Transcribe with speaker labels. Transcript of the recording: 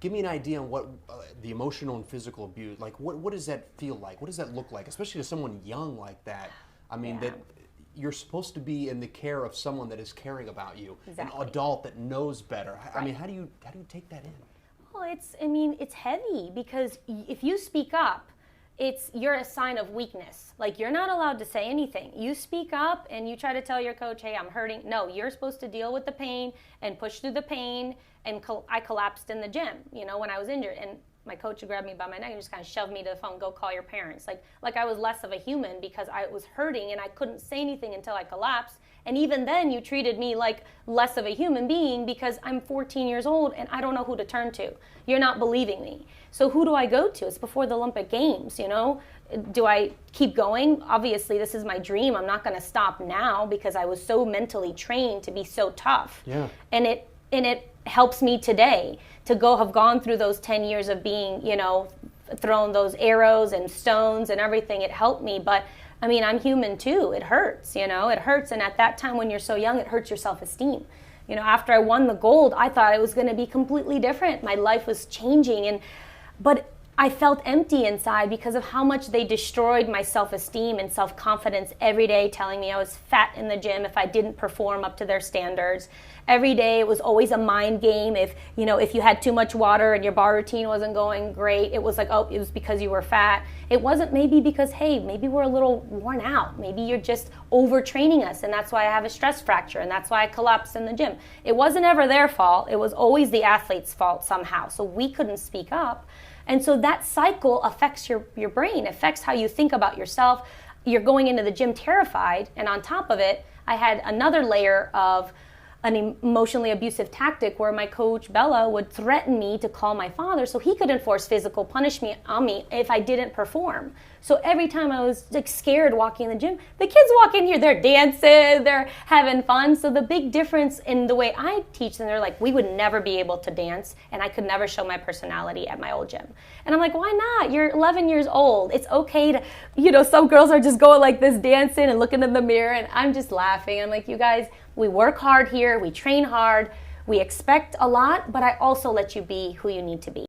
Speaker 1: give me an idea on what the emotional and physical abuse, like what does that feel like? What does that look like, especially to someone young like that? I mean, that you're supposed to be in the care of someone that is caring about you, an adult that knows better. I mean, how do you take that in?
Speaker 2: Well, it's heavy because if you speak up, you're a sign of weakness. Like, you're not allowed to say anything. You speak up and you try to tell your coach, hey, I'm hurting. No, you're supposed to deal with the pain and push through the pain. And I collapsed in the gym, when I was injured. And my coach would grab me by my neck and just kind of shove me to the phone, go call your parents. Like I was less of a human because I was hurting and I couldn't say anything until I collapsed. And even then you treated me like less of a human being because I'm 14 years old and I don't know who to turn to. You're not believing me. So who do I go to? It's before the Olympic Games, Do I keep going? Obviously, this is my dream. I'm not going to stop now because I was so mentally trained to be so tough.
Speaker 1: Yeah.
Speaker 2: And it helps me today to have gone through those 10 years of being, thrown those arrows and stones and everything. It helped me, but I'm human too. It hurts, it hurts. And at that time when you're so young, it hurts your self-esteem. After I won the gold, I thought it was going to be completely different. My life was changing, but I felt empty inside because of how much they destroyed my self-esteem and self-confidence every day, telling me I was fat in the gym if I didn't perform up to their standards. Every day it was always a mind game. If you had too much water and your bar routine wasn't going great, it was like, oh, it was because you were fat. It wasn't maybe because, hey, maybe we're a little worn out. Maybe you're just overtraining us and that's why I have a stress fracture and that's why I collapsed in the gym. It wasn't ever their fault. It was always the athlete's fault somehow. So we couldn't speak up. And so that cycle affects your brain, affects how you think about yourself. You're going into the gym terrified, and on top of it, I had another layer of an emotionally abusive tactic where my coach, Bela, would threaten me to call my father so he could enforce physical punishment on me if I didn't perform. So every time I was scared walking in the gym, the kids walk in here, they're dancing, they're having fun. So the big difference in the way I teach them, they're like, we would never be able to dance and I could never show my personality at my old gym. And I'm like, why not? You're 11 years old. It's okay to, some girls are just going like this dancing and looking in the mirror and I'm just laughing. I'm like, you guys, we work hard here, we train hard, we expect a lot, but I also let you be who you need to be.